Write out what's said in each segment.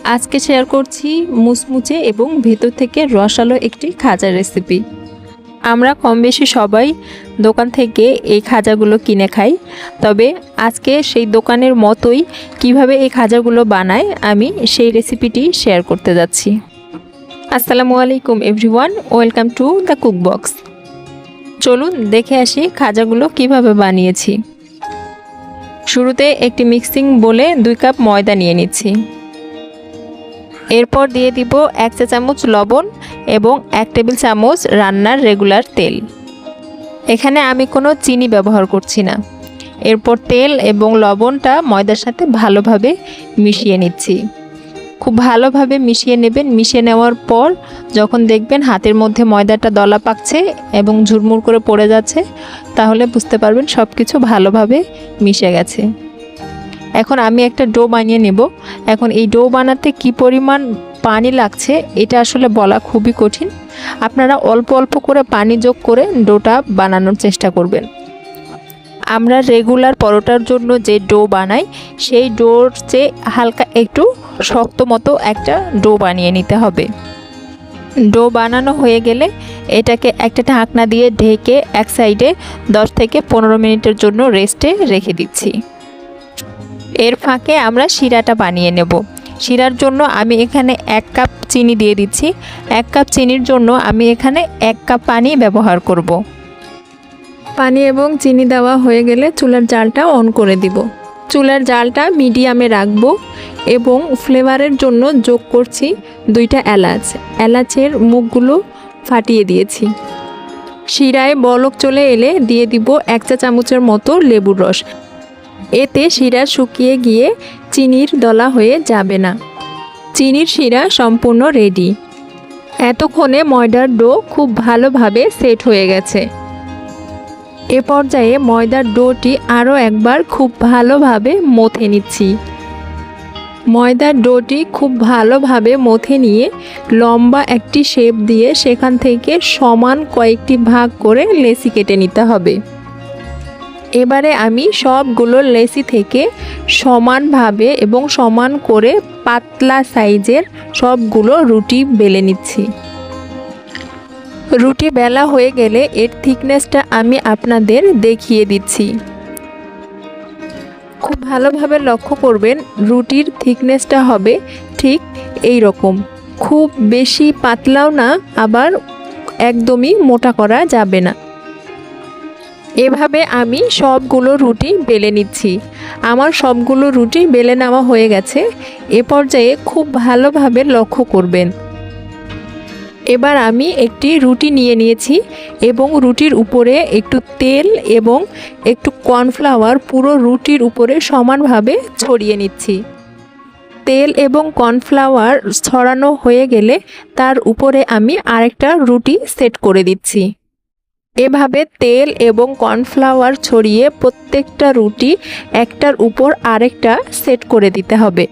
আজকে শেয়ার করছি মুচমুচে এবং ভেতর থেকে রসালো একটি খাজার রেসিপি। আমরা কম বেশি সবাই দোকান থেকে এই খাজাগুলো কিনে খাই, তবে আজকে সেই দোকানের মতোই কিভাবে এই খাজাগুলো বানায় আমি সেই রেসিপিটি শেয়ার করতে যাচ্ছি। আসসালামু আলাইকুম এভরিওয়ান, ওয়েলকাম টু দ্য কুকবক্স। চলুন দেখে আসি খাজাগুলো কিভাবে বানিয়েছি। শুরুতে একটি মিক্সিং বোলে 2 কাপ ময়দা নিয়ে নিচ্ছি। এরপর দিয়ে দিব 1 চা চামচ লবণ এবং 1 টেবিল চামচ রান্নার রেগুলার তেল। এখানে আমি কোনো চিনি ব্যবহার করছি না। এরপর তেল এবং লবণটা ময়দার সাথে ভালোভাবে মিশিয়ে নিচ্ছি। খুব ভালোভাবে মিশিয়ে নেবেন। মিশিয়ে নেওয়ার পর যখন দেখবেন হাতের মধ্যে ময়দাটা দলা পাকছে এবং ঝুরমুর করে পড়ে যাচ্ছে, তাহলে বুঝতে পারবেন সব কিছু ভালোভাবে মিশে গেছে। এখন আমি একটা ডো বানিয়ে নেব। এখন এই ডো বানাতে কি পরিমাণ পানি লাগছে এটা আসলে বলা খুবই কঠিন। আপনারা অল্প অল্প করে পানি যোগ করে ডোটা বানানোর চেষ্টা করবেন। আমরা রেগুলার পরোটার জন্য যে ডো বানাই সেই ডোর চেয়ে হালকা একটু শক্ত মতো একটা ডো বানিয়ে নিতে হবে। ডো বানানো হয়ে গেলে এটাকে একটা ঢাকনা দিয়ে ঢেকে এক সাইডে 10 থেকে 15 মিনিটের জন্য রেস্টে রেখে দিচ্ছি। এর ফাঁকে আমরা শিরাটা বানিয়ে নেব। শিরার জন্য আমি এখানে 1 কাপ চিনি দিয়ে দিচ্ছি। 1 কাপ চিনির জন্য আমি এখানে 1 কাপ পানি ব্যবহার করব। পানি এবং চিনি দেওয়া হয়ে গেলে চুলার জালটা অন করে দিব। চুলার জালটা মিডিয়ামে রাখবো এবং ফ্লেভারের জন্য যোগ করছি 2টা এলাচ। এলাচের মুখগুলো ফাটিয়ে দিয়েছি। শিরায় বলক চলে এলে দিয়ে দিব 1 চা চামচের মতো লেবুর রস। এতে শিরা শুকিয়ে গিয়ে চিনির দলা হয়ে যাবে না। চিনির শিরা সম্পূর্ণ রেডি। এতক্ষণে ময়দার ডো খুব ভালোভাবে সেট হয়ে গেছে। এ পর্যায়ে ময়দার ডোটি আরও একবার খুব ভালোভাবে মথে নিচ্ছি। ময়দার ডোটি খুব ভালোভাবে মথে নিয়ে লম্বা একটি শেপ দিয়ে সেখান থেকে সমান কয়েকটি ভাগ করে লেচি কেটে নিতে হবে। এবারে আমি সবগুলো লেচি থেকে সমানভাবে এবং সমান করে পাতলা সাইজের সবগুলো রুটি বেলে নিচ্ছি। রুটি বেলা হয়ে গেলে এর থিকনেসটা আমি আপনাদের দেখিয়ে দিচ্ছি। খুব ভালোভাবে লক্ষ্য করবেন, রুটির থিকনেসটা হবে ঠিক এই রকম। খুব বেশি পাতলাও না, আবার একদমই মোটা করা যাবে না। এভাবে আমি সবগুলো রুটি বেলে নিচ্ছি। আমার সবগুলো রুটি বেলে নেওয়া হয়ে গেছে। এ পর্যায়ে খুব ভালোভাবে লক্ষ্য করবেন। এবার আমি একটি রুটি নিয়ে নিয়েছি এবং রুটির উপরে একটু তেল এবং একটু কর্নফ্লাওয়ার পুরো রুটির উপরে সমানভাবে ছড়িয়ে নিচ্ছি। তেল এবং কর্নফ্লাওয়ার ছড়ানো হয়ে গেলে তার উপরে আমি আরেকটা রুটি সেট করে দিচ্ছি। এভাবে তেল এবং কর্নফ্লাওয়ার ছড়িয়ে প্রত্যেকটা রুটি একটার উপর আরেকটা সেট করে দিতে হবে।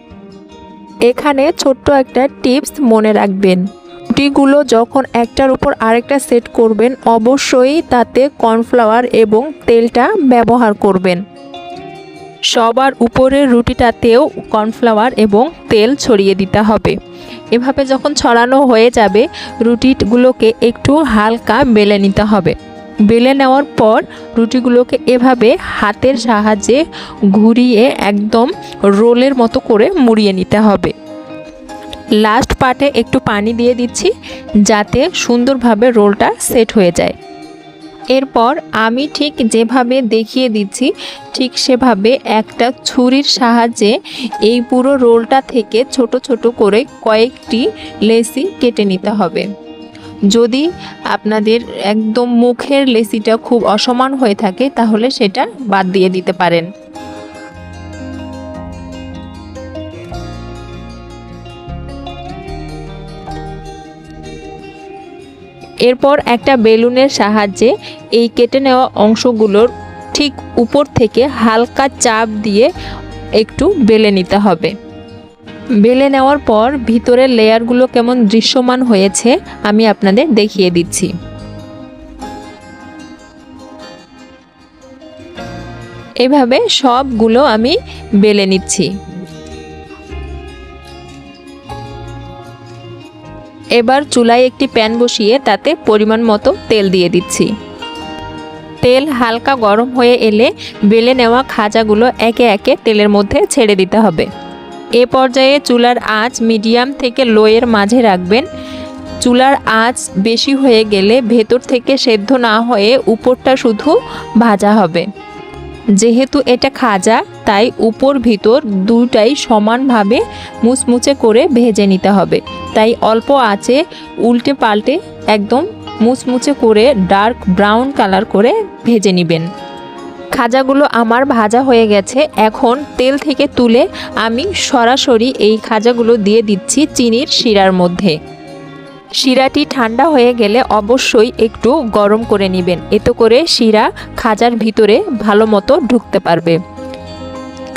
এখানে ছোট্ট একটা টিপস মনে রাখবেন, রুটিগুলো যখন একটার উপর আরেকটা সেট করবেন অবশ্যই তাতে কর্নফ্লাওয়ার এবং তেলটা ব্যবহার করবেন। সবার উপরের রুটিটাতেও কর্নফ্লাওয়ার এবং তেল ছড়িয়ে দিতে হবে। এভাবে যখন ছড়ানো হয়ে যাবে রুটিগুলোকে একটু হালকা বেলে নিতে হবে। বেলে নেওয়ার পর রুটিগুলোকে এভাবে হাতের সাহায্যে ঘুরিয়ে একদম রোলের মতো করে মুড়িয়ে নিতে হবে। লাস্ট পার্টে একটু পানি দিয়ে দিচ্ছি যাতে সুন্দরভাবে রোলটা সেট হয়ে যায়। এরপর আমি ঠিক যেভাবে দেখিয়ে দিচ্ছি ঠিক সেভাবে একটা ছুরির সাহায্যে এই পুরো রোলটা থেকে ছোট ছোট করে কয়েকটি লেচি কেটে নিতে হবে। যদি আপনাদের একদম মুখের লেচিটা খুব অসমান হয়ে থাকে তাহলে সেটা বাদ দিয়ে দিতে পারেন। এরপর একটা বেলুনের সাহায্যে এই কেটে নেওয়া অংশগুলোর ঠিক উপর থেকে হালকা চাপ দিয়ে একটু বেলে নিতে হবে। বেলে নেওয়ার পর ভিতরের লেয়ারগুলো কেমন দৃশ্যমান হয়েছে আমি আপনাদের দেখিয়ে দিচ্ছি। এভাবে সবগুলো আমি বেলে নিচ্ছি। এবার চুলায় একটি প্যান বসিয়ে তাতে পরিমাণ মতো তেল দিয়ে দিচ্ছি। তেল হালকা গরম হয়ে এলে বেলে নেওয়া খাজাগুলো একে একে তেলের মধ্যে ছেড়ে দিতে হবে। এ পর্যায়ে চুলার আঁচ মিডিয়াম থেকে লোয়ের মাঝে রাখবেন। চুলার আঁচ বেশি হয়ে গেলে ভেতর থেকে সেদ্ধ না হয়ে উপরটা শুধু ভাজা হবে। যেহেতু এটা খাজা, তাই উপর ভিতর দুটাই সমানভাবে মুচমুচে করে ভেজে নিতে হবে। তাই অল্প আঁচে উল্টে পাল্টে একদম মুচমুচে করে ডার্ক ব্রাউন কালার করে ভেজে নেবেন। খাজাগুলো আমার ভাজা হয়ে গেছে। এখন তেল থেকে তুলে আমি সরাসরি এই খাজাগুলো দিয়ে দিচ্ছি চিনির শিরার মধ্যে। শিরাটি ঠান্ডা হয়ে গেলে অবশ্যই একটু গরম করে নেবেন, এতে করে শিরা খাজার ভিতরে ভালো মতো ঢুকতে পারবে।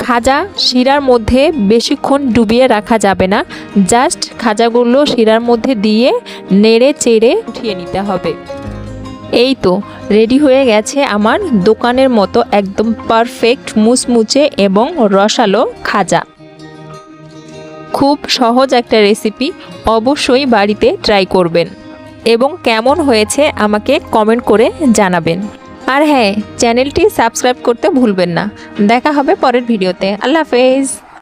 খাজা শিরার মধ্যে বেশিক্ষণ ডুবিয়ে রাখা যাবে না, জাস্ট খাজাগুলো শিরার মধ্যে দিয়ে নেড়ে চেড়ে উঠিয়ে নিতে হবে। এই তো রেডি হয়ে গেছে আমার দোকানের মতো একদম পারফেক্ট মুচমুচে এবং রসালো খাজা। খুব সহজ একটা রেসিপি, অবশ্যই বাড়িতে ট্রাই করবেন এবং কেমন হয়েছে আমাকে কমেন্ট করে জানাবেন। আর হ্যাঁ, চ্যানেলটি সাবস্ক্রাইব করতে ভুলবেন না। দেখা হবে পরের ভিডিওতে। আল্লাহ হাফেজ।